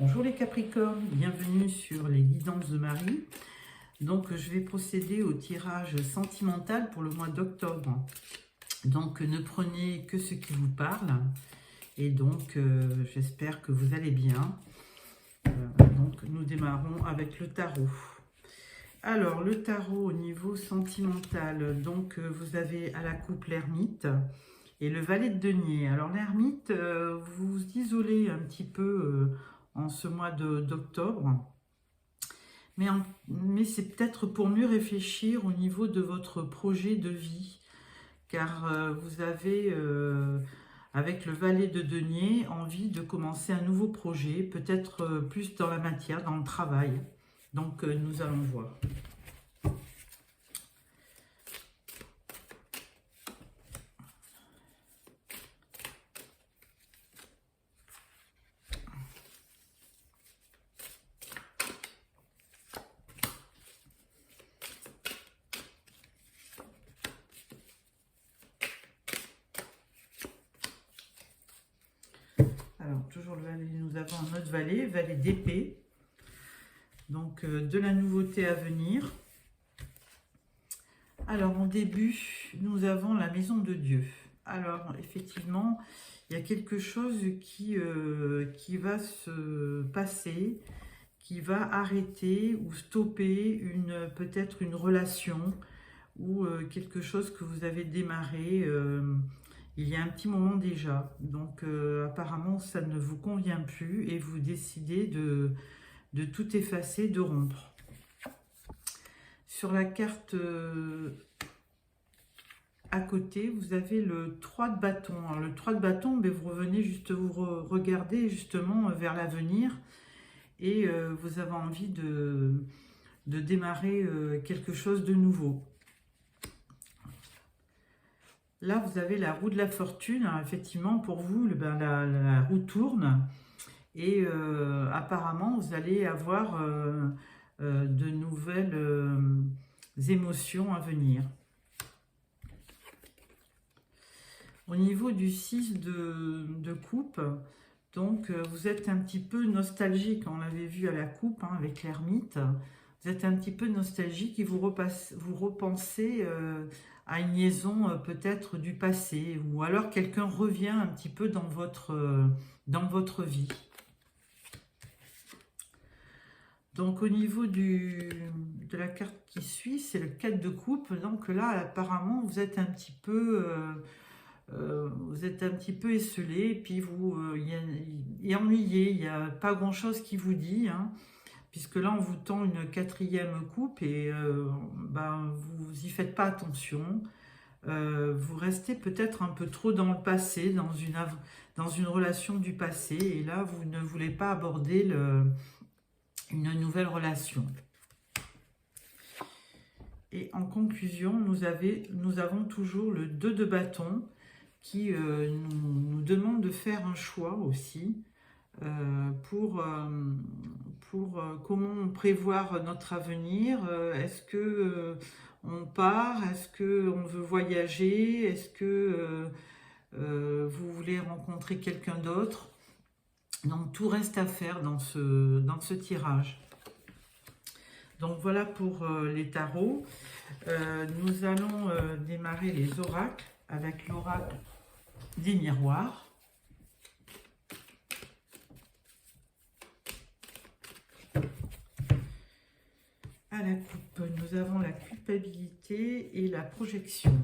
Bonjour les Capricornes, bienvenue sur les guidances de Marie. Donc je vais procéder au tirage sentimental pour le mois d'octobre. Donc ne prenez que ce qui vous parle. Et donc j'espère que vous allez bien. Donc nous démarrons avec le tarot. Alors le tarot au niveau sentimental, donc vous avez à la coupe l'ermite et le valet de denier. Alors l'ermite, vous vous isolez un petit peu en ce mois d'octobre, mais c'est peut-être pour mieux réfléchir au niveau de votre projet de vie, car vous avez, avec le valet de denier, envie de commencer un nouveau projet, peut-être plus dans la matière, dans le travail. Donc nous allons voir. Alors, toujours le valet, nous avons un autre valet, valet d'épée. Donc, de la nouveauté à venir. Alors, en début, nous avons la maison de Dieu. Alors, effectivement, il y a quelque chose qui va se passer, qui va arrêter ou stopper peut-être une relation ou quelque chose que vous avez démarré il y a un petit moment déjà. Donc apparemment ça ne vous convient plus et vous décidez de tout effacer, de rompre. Sur la carte à côté, vous avez le 3 de bâton. Alors, le 3 de bâton, mais vous revenez juste, vous regardez justement vers l'avenir et vous avez envie de démarrer quelque chose de nouveau. Là, vous avez la roue de la fortune. Alors, effectivement, pour vous, la roue tourne. Et apparemment, vous allez avoir de nouvelles émotions à venir. Au niveau du 6 de coupe, donc vous êtes un petit peu nostalgique. On l'avait vu à la coupe hein, avec l'ermite. Vous êtes un petit peu nostalgique et vous repensez à une liaison peut-être du passé, ou alors quelqu'un revient un petit peu dans votre vie. Donc au niveau de la carte qui suit, c'est le 4 de coupe. Donc là, apparemment, vous êtes un petit peu esselé, et puis vous et ennuyé. Il n'y a pas grand-chose qui vous dit, hein. Puisque là, on vous tend une 4e coupe et vous n'y faites pas attention. Vous restez peut-être un peu trop dans le passé, dans une relation du passé. Et là, vous ne voulez pas aborder une nouvelle relation. Et en conclusion, nous avons toujours le 2 de bâton qui nous demande de faire un choix aussi. Pour comment prévoir notre avenir. Est-ce que on part? Est-ce que on veut voyager? Est-ce que vous voulez rencontrer quelqu'un d'autre? Donc tout reste à faire dans ce tirage. Donc voilà pour les tarots. Nous allons démarrer les oracles avec l'oracle des miroirs. À la coupe, nous avons la culpabilité et la projection.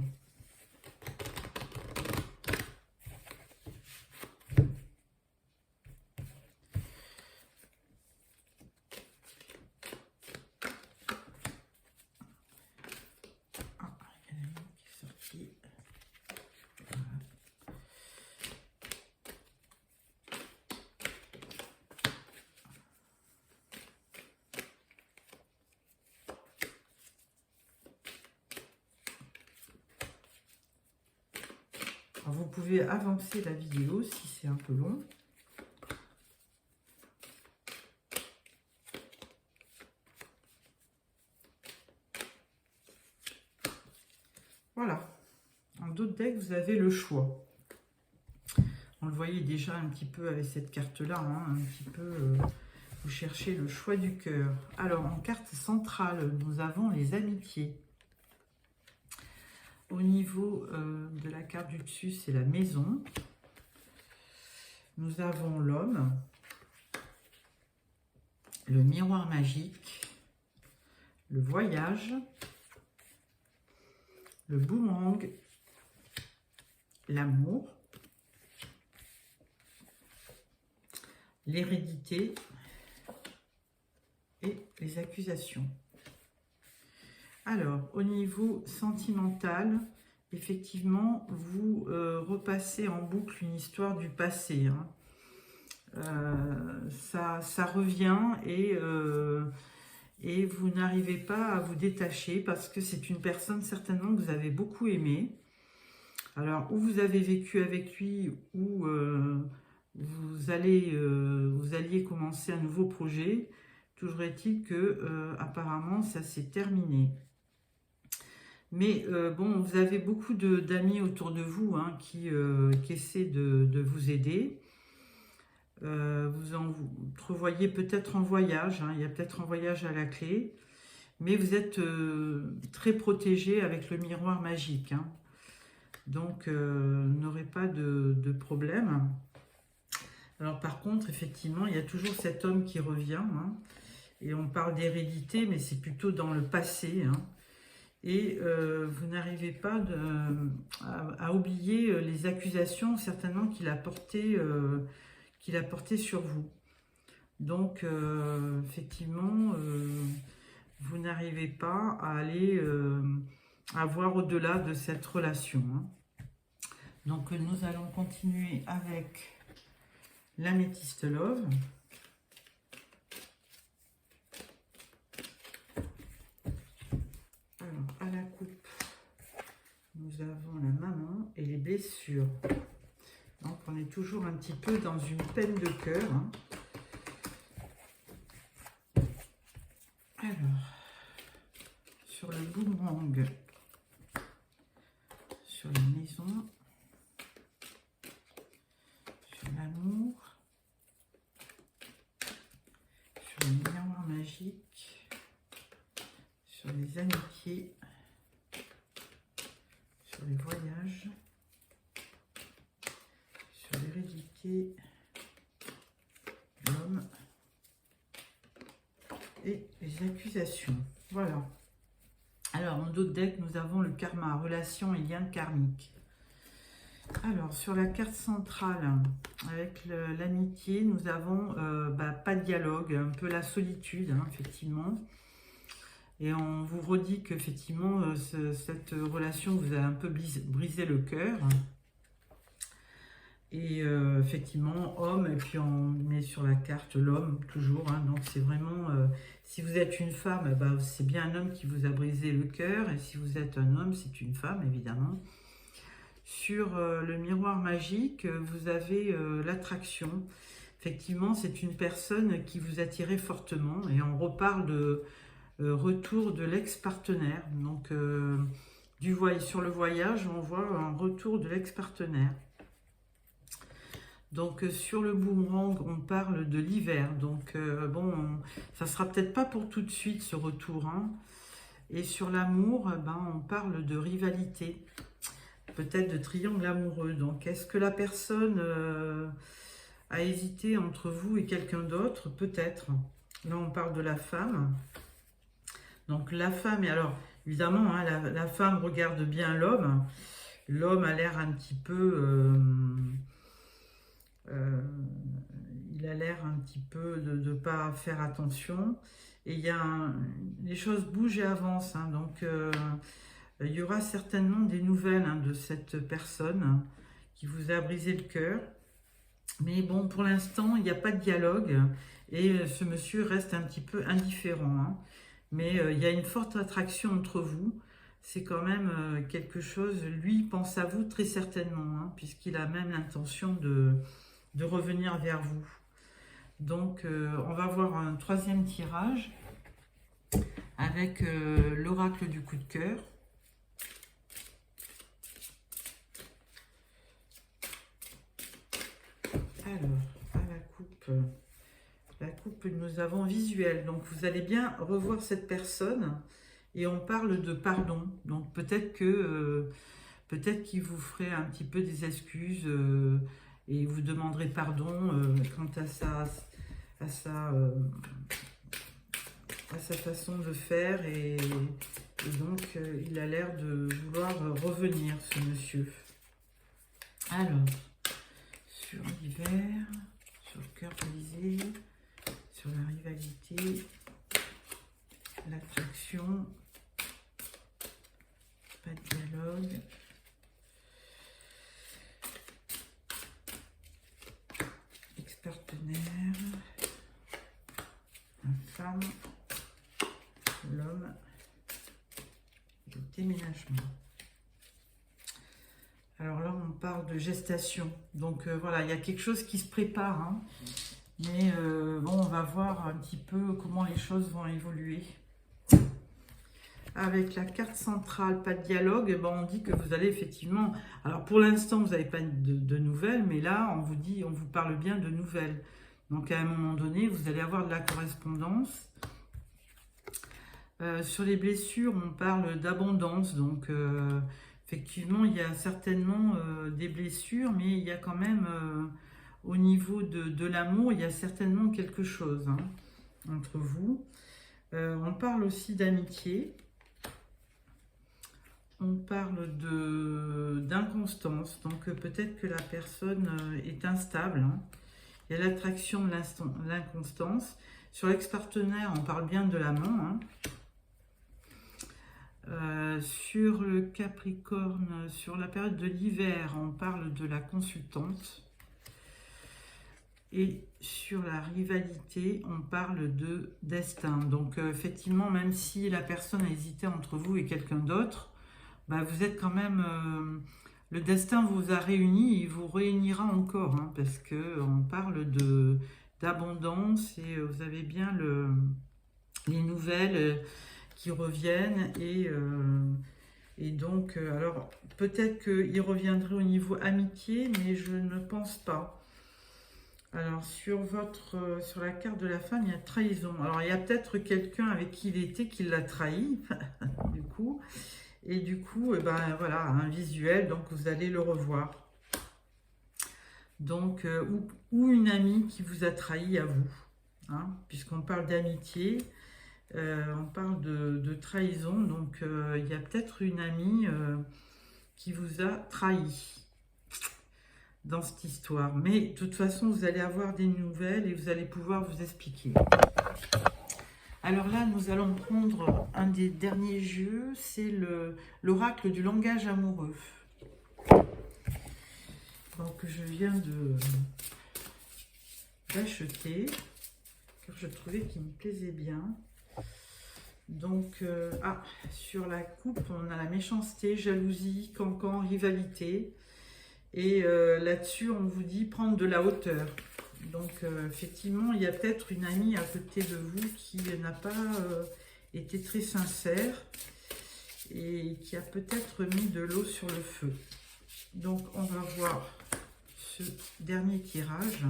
Ah, il y en a une qui est sortie. Voilà. Alors, vous pouvez avancer la vidéo si c'est un peu long. Voilà. En d'autres decks, vous avez le choix. On le voyait déjà un petit peu avec cette carte-là, hein, un petit peu Vous cherchez le choix du cœur. Alors, en carte centrale, nous avons les amitiés. Au niveau de la carte du dessus, c'est la maison. Nous avons l'homme, le miroir magique, le voyage, le boomerang, l'amour, l'hérédité et les accusations. Alors, au niveau sentimental, effectivement, vous repassez en boucle une histoire du passé. Hein. Ça revient et vous n'arrivez pas à vous détacher parce que c'est une personne certainement que vous avez beaucoup aimée. Alors, ou vous avez vécu avec lui, ou vous alliez commencer un nouveau projet. Toujours est-il que apparemment ça s'est terminé. Mais bon, vous avez beaucoup d'amis autour de vous hein, qui essaient de vous aider. Vous entrevoyez peut-être en voyage, hein, il y a peut-être un voyage à la clé, mais vous êtes très protégé avec le miroir magique. Hein. Donc, n'aurez pas de problème. Alors, par contre, effectivement, il y a toujours cet homme qui revient. Hein, et on parle d'hérédité, mais c'est plutôt dans le passé. Hein. Et vous n'arrivez pas à oublier les accusations certainement qu'il a portées sur vous. Donc, effectivement, vous n'arrivez pas à aller à voir au-delà de cette relation. Hein. Donc, nous allons continuer avec l'améthyste love. Alors, à la coupe, nous avons la maman et les blessures. Donc, on est toujours un petit peu dans une peine de cœur. Hein. Alors, sur le boomerang, sur la maison, sur l'amour, sur le miroir magique, sur les amitiés, sur les voyages, sur l'hérédité, l'homme et les accusations. Voilà. Alors, en d'autres decks, nous avons le karma, relation et lien karmique. Alors, sur la carte centrale, avec l'amitié, nous avons pas de dialogue, un peu la solitude, hein, effectivement. Et on vous redit qu'effectivement, cette relation vous a un peu brisé le cœur. Et effectivement, homme, et puis on met sur la carte l'homme, toujours. Hein, donc c'est vraiment, si vous êtes une femme, c'est bien un homme qui vous a brisé le cœur. Et si vous êtes un homme, c'est une femme, évidemment. Sur le miroir magique, vous avez l'attraction. Effectivement, c'est une personne qui vous attirait fortement. Et on reparle de retour de l'ex-partenaire. Donc, sur le voyage, on voit un retour de l'ex-partenaire. Donc, sur le boomerang, on parle de l'hiver. Donc, bon, ça sera peut-être pas pour tout de suite, ce retour. Hein. Et sur l'amour, on parle de rivalité. Peut-être de triangle amoureux. Donc, est-ce que la personne a hésité entre vous et quelqu'un d'autre? Peut-être. Là, on parle de la femme. Donc, la femme, et alors, évidemment, hein, la femme regarde bien l'homme. L'homme a l'air un petit peu... il a l'air un petit peu de ne pas faire attention. Et il y a les choses bougent et avancent. Hein, donc, il y aura certainement des nouvelles hein, de cette personne qui vous a brisé le cœur. Mais bon, pour l'instant, il n'y a pas de dialogue. Et ce monsieur reste un petit peu indifférent. Hein. Mais il y a une forte attraction entre vous. C'est quand même quelque chose, lui pense à vous très certainement, hein, puisqu'il a même l'intention de revenir vers vous. Donc, on va voir un troisième tirage avec l'oracle du coup de cœur. Alors, à la coupe, La coupe, nous avons visuel. Donc, vous allez bien revoir cette personne. Et on parle de pardon. Donc, peut-être que peut-être qu'il vous ferait un petit peu des excuses et vous demanderez pardon quant à sa façon de faire. Et donc, il a l'air de vouloir revenir, ce monsieur. Alors, sur l'hiver, sur le cœur brisé, sur la rivalité, l'attraction, pas de dialogue, ex-partenaire, la femme, l'homme, le déménagement. Alors là, on parle de gestation. Donc voilà, il y a quelque chose qui se prépare. Hein. Mais bon, on va voir un petit peu comment les choses vont évoluer. Avec la carte centrale, pas de dialogue, ben on dit que vous allez effectivement... Alors pour l'instant, vous n'avez pas de nouvelles, mais là, on vous parle bien de nouvelles. Donc à un moment donné, vous allez avoir de la correspondance. Sur les blessures, on parle d'abondance. Donc effectivement, il y a certainement des blessures, mais il y a quand même... au niveau de l'amour, il y a certainement quelque chose hein, entre vous. On parle aussi d'amitié. On parle d'inconstance. Donc peut-être que la personne est instable. Hein. Il y a l'attraction de l'inconstance. Sur l'ex-partenaire, on parle bien de l'amant. Hein. Sur le Capricorne, sur la période de l'hiver, on parle de la consultante. Et sur la rivalité, on parle de destin. Donc effectivement, même si la personne a hésité entre vous et quelqu'un d'autre, bah, vous êtes quand même... le destin vous a réunis, il vous réunira encore. Hein, parce qu'on parle d'abondance et vous avez bien les nouvelles qui reviennent. Et donc, alors peut-être qu'il reviendrait au niveau amitié, mais je ne pense pas. Alors, sur la carte de la femme, il y a trahison. Alors, il y a peut-être quelqu'un avec qui il était qui l'a trahi, du coup. Et du coup, eh ben, voilà, un visuel, donc vous allez le revoir. Donc, ou une amie qui vous a trahi à vous. Hein, puisqu'on parle d'amitié, on parle de trahison. Donc, il y a peut-être une amie qui vous a trahi dans cette histoire. Mais de toute façon, vous allez avoir des nouvelles et vous allez pouvoir vous expliquer. Alors là, nous allons prendre un des derniers jeux, c'est l'oracle du langage amoureux. Donc je viens d'acheter, car je trouvais qu'il me plaisait bien. Donc, sur la coupe, on a la méchanceté, jalousie, cancan, rivalité. Et là-dessus, on vous dit prendre de la hauteur. Donc, effectivement, il y a peut-être une amie à côté de vous qui n'a pas été très sincère et qui a peut-être mis de l'eau sur le feu. Donc, on va voir ce dernier tirage.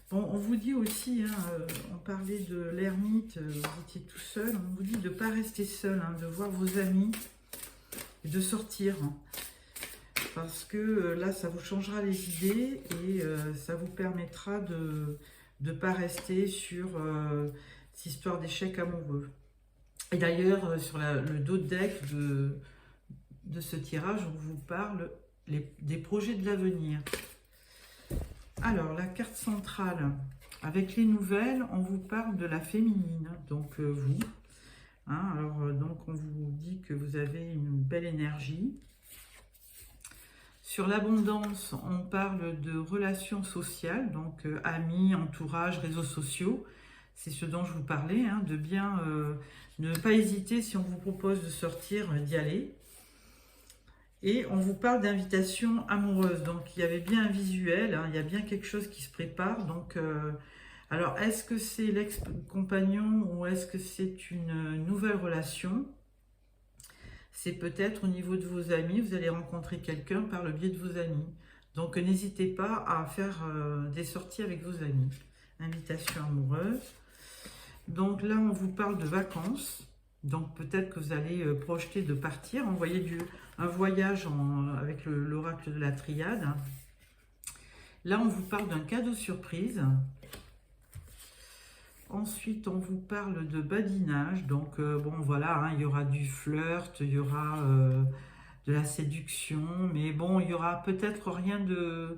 Bon, on vous dit aussi, hein, on parlait de l'ermite, vous étiez tout seul, on vous dit de ne pas rester seul, hein, de voir vos amis et de sortir. Hein, parce que là, ça vous changera les idées et ça vous permettra de ne pas rester sur cette histoire d'échec amoureux. Et d'ailleurs, sur le dos de deck de ce tirage, on vous parle des projets de l'avenir. Alors, la carte centrale, avec les nouvelles, on vous parle de la féminine, donc vous. Hein, alors, donc, on vous dit que vous avez une belle énergie. Sur l'abondance, on parle de relations sociales, donc amis, entourage, réseaux sociaux. c'est ce dont je vous parlais, hein, de bien ne pas hésiter si on vous propose de sortir, d'y aller. Et on vous parle d'invitation amoureuse, donc il y avait bien un visuel, hein, il y a bien quelque chose qui se prépare. Donc, alors est-ce que c'est l'ex-compagnon ou est-ce que c'est une nouvelle relation? C'est peut-être au niveau de vos amis, vous allez rencontrer quelqu'un par le biais de vos amis. Donc n'hésitez pas à faire des sorties avec vos amis. Invitation amoureuse. Donc là, on vous parle de vacances. Donc peut-être que vous allez projeter de partir, envoyer un voyage avec l'oracle de la triade. Là, on vous parle d'un cadeau surprise. Ensuite, on vous parle de badinage. Donc bon, voilà, hein, il y aura du flirt, il y aura de la séduction. Mais bon, il y aura peut-être rien de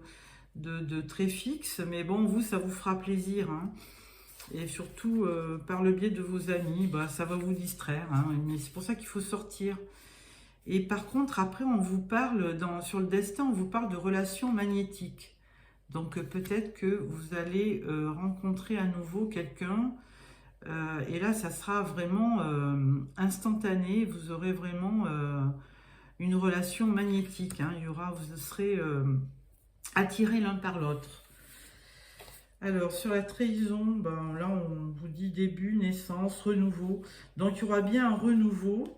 très fixe. Mais bon, vous, ça vous fera plaisir, hein. Et surtout, par le biais de vos amis, bah, ça va vous distraire, hein, mais c'est pour ça qu'il faut sortir. Et par contre, après, on vous parle, sur le destin, on vous parle de relations magnétiques. Donc, peut-être que vous allez rencontrer à nouveau quelqu'un, et là, ça sera vraiment instantané, vous aurez vraiment une relation magnétique, hein, vous serez attirés l'un par l'autre. Alors, sur la trahison, ben, là, on vous dit début, naissance, renouveau. Donc, il y aura bien un renouveau.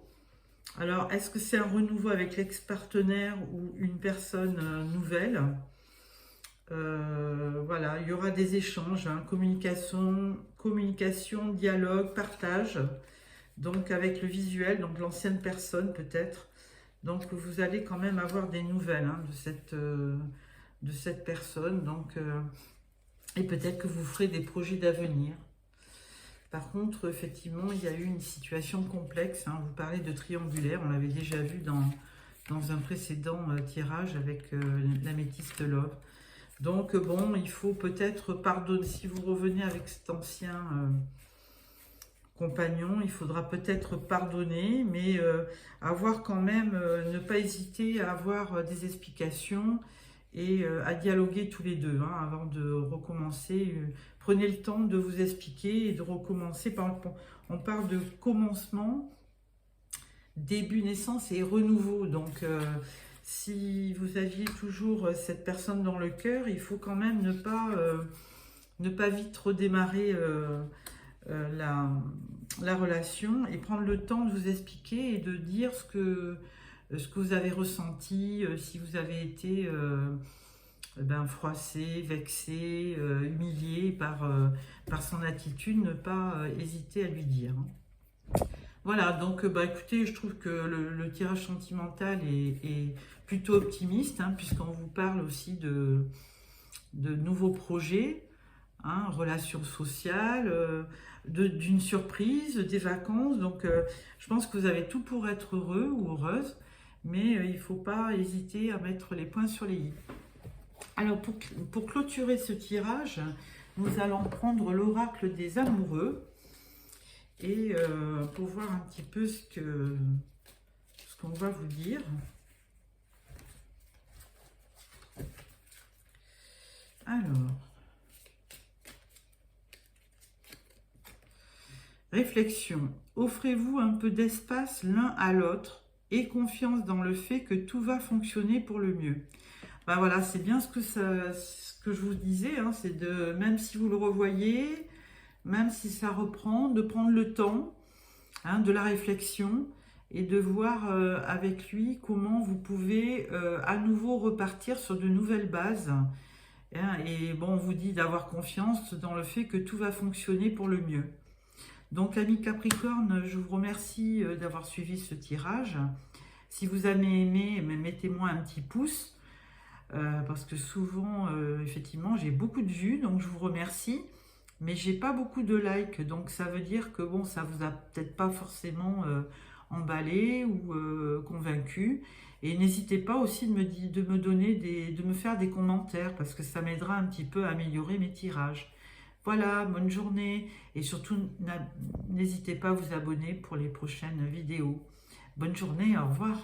Alors, est-ce que c'est un renouveau avec l'ex-partenaire ou une personne nouvelle? Voilà, il y aura des échanges, hein, communication, dialogue, partage. Donc, avec le visuel, donc l'ancienne personne peut-être. Donc, vous allez quand même avoir des nouvelles, hein, de cette personne. Donc... et peut-être que vous ferez des projets d'avenir. Par contre, effectivement, il y a eu une situation complexe, hein. Vous parlez de triangulaire, on l'avait déjà vu dans un précédent tirage avec l'améthyste love. Donc, bon, il faut peut-être pardonner. Si vous revenez avec cet ancien compagnon, il faudra peut-être pardonner, mais avoir quand même, ne pas hésiter à avoir des explications et à dialoguer tous les deux, hein, avant de recommencer. Prenez le temps de vous expliquer et de recommencer. On parle de commencement, début, naissance et renouveau. Donc, si vous aviez toujours cette personne dans le cœur, il faut quand même ne pas vite redémarrer la relation et prendre le temps de vous expliquer et de dire ce que vous avez ressenti, si vous avez été froissé, vexé, humilié par son attitude, ne pas hésiter à lui dire. Voilà, donc écoutez, je trouve que le tirage sentimental est plutôt optimiste, hein, puisqu'on vous parle aussi de nouveaux projets, hein, relations sociales, d'une surprise, des vacances. Donc je pense que vous avez tout pour être heureux ou heureuse. Mais il ne faut pas hésiter à mettre les points sur les i. Alors, pour clôturer ce tirage, nous allons prendre l'oracle des amoureux et pour voir un petit peu ce qu'on va vous dire. Alors, réflexion. Offrez-vous un peu d'espace l'un à l'autre et confiance dans le fait que tout va fonctionner pour le mieux. Ben voilà, c'est bien ce que je vous disais, hein, c'est de, même si vous le revoyez, même si ça reprend, de prendre le temps, hein, de la réflexion et de voir avec lui comment vous pouvez à nouveau repartir sur de nouvelles bases. Hein, et bon, on vous dit d'avoir confiance dans le fait que tout va fonctionner pour le mieux. Donc, amis Capricorne, je vous remercie d'avoir suivi ce tirage. Si vous avez aimé, mettez-moi un petit pouce, parce que souvent, effectivement, j'ai beaucoup de vues, donc je vous remercie. Mais j'ai pas beaucoup de likes, donc ça veut dire que bon, ça vous a peut-être pas forcément emballé ou convaincu. Et n'hésitez pas aussi de me faire des commentaires, parce que ça m'aidera un petit peu à améliorer mes tirages. Voilà, bonne journée et surtout n'hésitez pas à vous abonner pour les prochaines vidéos. Bonne journée, au revoir.